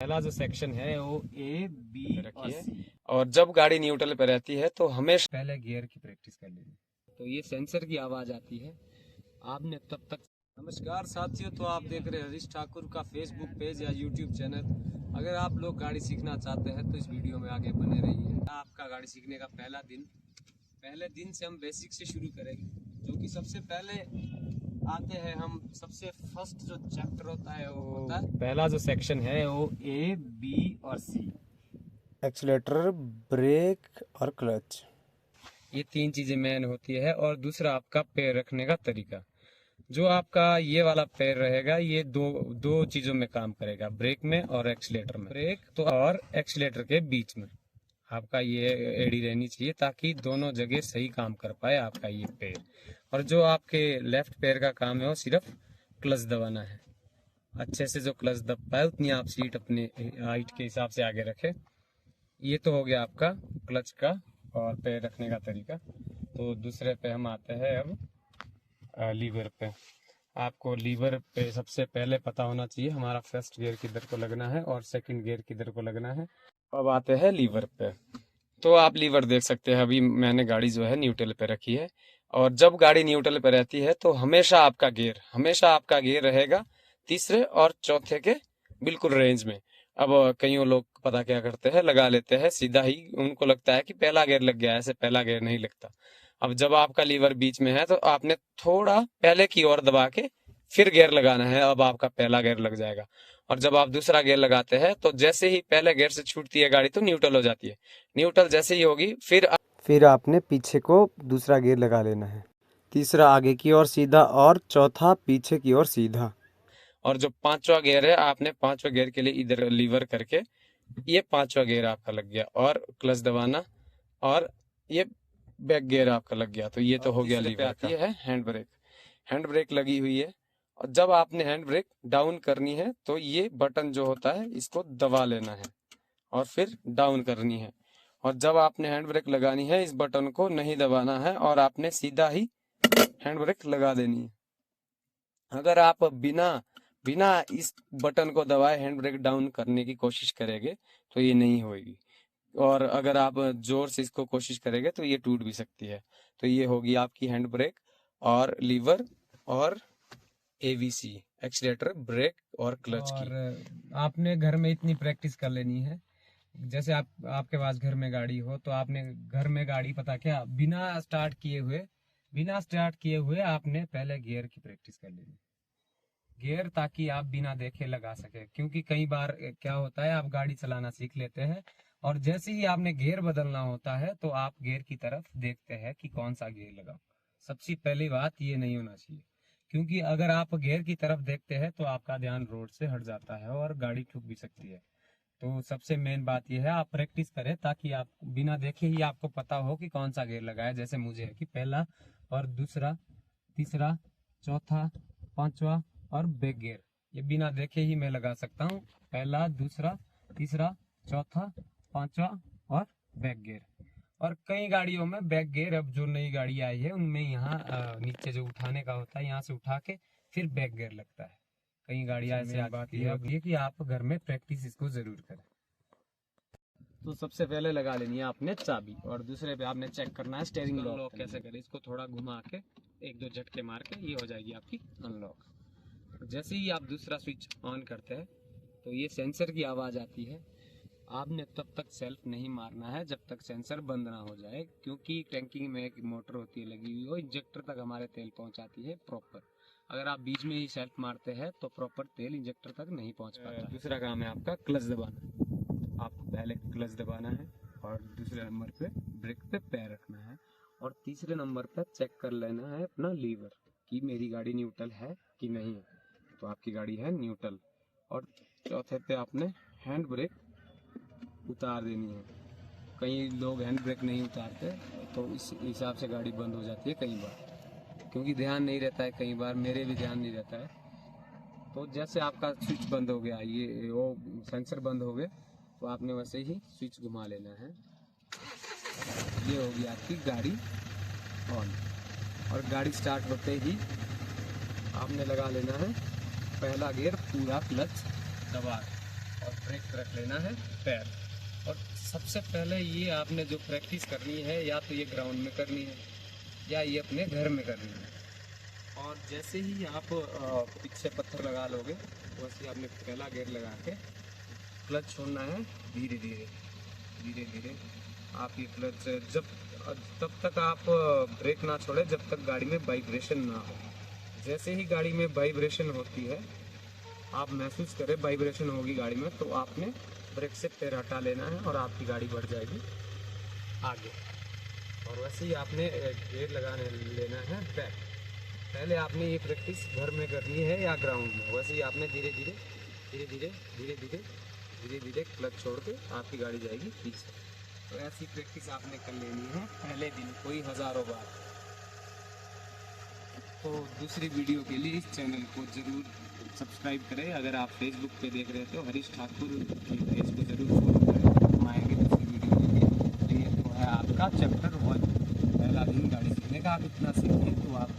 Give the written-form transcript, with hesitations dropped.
पहला जो सेक्शन है वो ए बी और सी। और जब गाड़ी न्यूट्रल पे रहती है तो हमेशा पहले गियर की प्रैक्टिस कर लेनी। तो ये सेंसर की आवाज आती है, आपने तब तक। नमस्कार साथियों, तो आप देख रहे हैं हरीश ठाकुर का फेसबुक पेज या यूट्यूब चैनल। अगर आप लोग गाड़ी सीखना चाहते हैं तो इस वीडियो में आगे बने रहिए। आपका गाड़ी सीखने का पहले दिन से हम बेसिक से शुरू करेंगे, जो कि सबसे पहले आते हैं हम। सबसे फर्स्ट जो चैप्टर होता है वो होता है, पहला जो सेक्शन है वो ए बी और सी। एक्सीलेटर, ब्रेक और क्लच। ये तीन चीजें मेन होती है। और दूसरा आपका पैर रखने का तरीका। जो आपका ये वाला पैर रहेगा ये दो चीजों में काम करेगा, ब्रेक में और एक्सीलेटर में। ब्रेक तो और एक्सीलेटर के बीच में आपका ये एड़ी रहनी चाहिए, ताकि दोनों जगह सही काम कर पाए आपका ये पैर। और जो आपके लेफ्ट पैर का काम है वो सिर्फ क्लच दबाना है। अच्छे से जो क्लच दब पाए उतनी आप सीट अपने हाइट के हिसाब से आगे रखें। ये तो हो गया आपका क्लच का और पैर रखने का तरीका। तो दूसरे पे हम आते हैं अब लीवर पे। आपको लीवर पे सबसे पहले पता होना चाहिए हमारा फर्स्ट गियर किधर को लगना है और सेकंड गियर किधर को लगना है। अब आते हैं लीवर पे। तो आप लीवर देख सकते हैं, अभी मैंने गाड़ी जो है न्यूट्रल पे रखी है। और जब गाड़ी न्यूट्रल पे रहती है तो हमेशा आपका गियर रहेगा तीसरे और चौथे के बिल्कुल रेंज में। अब कई लोग पता क्या करते हैं, लगा लेते हैं सीधा ही, उनको लगता है कि पहला गियर लग गया है। ऐसे पहला गियर नहीं लगता। अब जब आपका लीवर बीच में है तो आपने थोड़ा पहले की ओर दबा के फिर गियर लगाना है। अब आपका पहला गियर लग जाएगा। और जब आप दूसरा गियर लगाते हैं तो जैसे ही पहले गियर से छूटती है गाड़ी तो न्यूट्रल हो जाती है। न्यूट्रल जैसे ही होगी फिर आपने पीछे को दूसरा गियर लगा लेना है। तीसरा आगे की ओर सीधा और चौथा पीछे की ओर सीधा। और जो पांचवा गियर है, आपने पांचवा गियर के लिए इधर लीवर करके ये पांचवा गियर आपका लग गया और क्लच दबाना, और ये बैक गियर आपका लग गया। तो ये तो हो गया लीवर का। है हैंड ब्रेक लगी हुई है। और जब आपने हैंड ब्रेक डाउन करनी है तो ये बटन जो होता है इसको दबा लेना है और फिर डाउन करनी है। और जब आपने हैंड ब्रेक लगानी है इस बटन को नहीं दबाना है और आपने सीधा ही हैंड ब्रेक लगा देनी है। अगर आप बिना बिना इस बटन को दबाए हैंड ब्रेक डाउन करने की कोशिश करेंगे तो ये नहीं होगी। और अगर आप जोर से इसको कोशिश करेंगे तो ये टूट भी सकती है। तो ये होगी आपकी हैंड ब्रेक और लीवर और एवीसी, एक्सीलेटर, ब्रेक और क्लच की। और आपने घर में इतनी प्रैक्टिस कर लेनी है। जैसे आपके पास घर में गाड़ी हो तो आपने घर में गाड़ी पता क्या बिना स्टार्ट किए हुए आपने पहले गियर की प्रैक्टिस कर लेनी। गियर ताकि आप बिना देखे लगा सके, क्योंकि कई बार क्या होता है आप गाड़ी चलाना सीख लेते हैं और जैसे ही आपने गियर बदलना होता है तो आप गियर की तरफ देखते हैं कि कौन सा गियर लगाओ। सबसे पहली बात ये नहीं होना चाहिए, क्योंकि अगर आप गियर की तरफ देखते हैं तो आपका ध्यान रोड से हट जाता है और गाड़ी ठुक भी सकती है। तो सबसे मेन बात यह है आप प्रैक्टिस करें ताकि आप बिना देखे ही आपको पता हो कि कौन सा गियर लगाए। जैसे मुझे है कि पहला और दूसरा, तीसरा, चौथा, पांचवा और बैक गियर, ये बिना देखे ही मैं लगा सकता हूँ। पहला, दूसरा, तीसरा, चौथा, पांचवा और बैक गियर। और कई गाड़ियों में बैक गियर, अब जो नई गाड़ी आई है उनमें यहाँ नीचे जो उठाने का होता है यहाँ से उठा के फिर बैक गियर लगता है। कई गाड़ियां ऐसे आती है। अब ये कि आप घर में प्रैक्टिस इसको जरूर करें। तो सबसे पहले लगा लेनी है आपने चाबी और दूसरे पे आपने चेक करना है स्टीयरिंग लॉक कैसे करें। इसको थोड़ा घुमा के एक दो झटके मार के ये हो जाएगी आपकी अनलॉक। जैसे ही आप दूसरा स्विच ऑन करते हैं तो ये सेंसर की आवाज़ आती है। आपने तब तक सेल्फ नहीं मारना है जब तक सेंसर बंद ना हो जाए, क्योंकि टैंकिंग में एक मोटर होती है लगी हुई, वो इंजेक्टर तक हमारे तेल पहुंचाती है प्रॉपर। अगर आप बीच में ही सेल्फ मारते हैं तो प्रॉपर तेल इंजेक्टर तक नहीं पहुंच पाता। दूसरा काम है आपका क्लच दबाना। आपको पहले क्लच दबाना है और दूसरे नंबर पे ब्रेक पे पैर रखना है और तीसरे नंबर पे चेक कर लेना है अपना लीवर कि मेरी गाड़ी न्यूट्रल है कि नहीं है। तो आपकी गाड़ी है न्यूट्रल। और चौथे पे आपने हैंड ब्रेक उतार देनी है। कई लोग हैंड ब्रेक नहीं उतारते तो इस हिसाब से गाड़ी बंद हो जाती है कई बार, क्योंकि ध्यान नहीं रहता है। कई बार मेरे भी ध्यान नहीं रहता है। तो जैसे आपका स्विच बंद हो गया, ये वो सेंसर बंद हो गए, तो आपने वैसे ही स्विच घुमा लेना है। ये होगी आपकी गाड़ी ऑन। और गाड़ी स्टार्ट होते ही आपने लगा लेना है पहला गियर पूरा क्लच दबा और ब्रेक रख लेना है पैर। और सबसे पहले ये आपने जो प्रैक्टिस करनी है, या तो ये ग्राउंड में करनी है या ये अपने घर में करनी है। और जैसे ही आप पीछे पत्थर लगा लोगे, वैसे ही आपने पहला गियर लगा के क्लच छोड़ना है धीरे धीरे धीरे धीरे। आप ये क्लच तब तक आप ब्रेक ना छोड़े जब तक गाड़ी में वाइब्रेशन ना हो। जैसे ही गाड़ी में वाइब्रेशन होती है, आप महसूस करें वाइब्रेशन होगी गाड़ी में, तो आपने ब्रेक से पैर हटा लेना है और आपकी गाड़ी बढ़ जाएगी आगे। और वैसे ही आपने गियर लगाने लेना है बैक। पहले आपने ये प्रैक्टिस घर में करनी है या ग्राउंड में। वैसे ही आपने धीरे धीरे धीरे धीरे धीरे धीरे धीरे धीरे क्लच छोड़ के आपकी गाड़ी जाएगी पीछे। तो ऐसी प्रैक्टिस आपने कर लेनी है पहले दिन, कोई हज़ारों बार। तो दूसरी वीडियो के लिए इस चैनल को ज़रूर सब्सक्राइब करें। अगर आप फेसबुक पे देख रहे हो, हरीश ठाकुर के पेज को ज़रूर फॉलो करें। हम आएंगे दूसरी वीडियो के लिए। तो ये तो है आपका चैप्टर 1, पहला दिन गाड़ी सीखने का। आप इतना सीखिए तो आप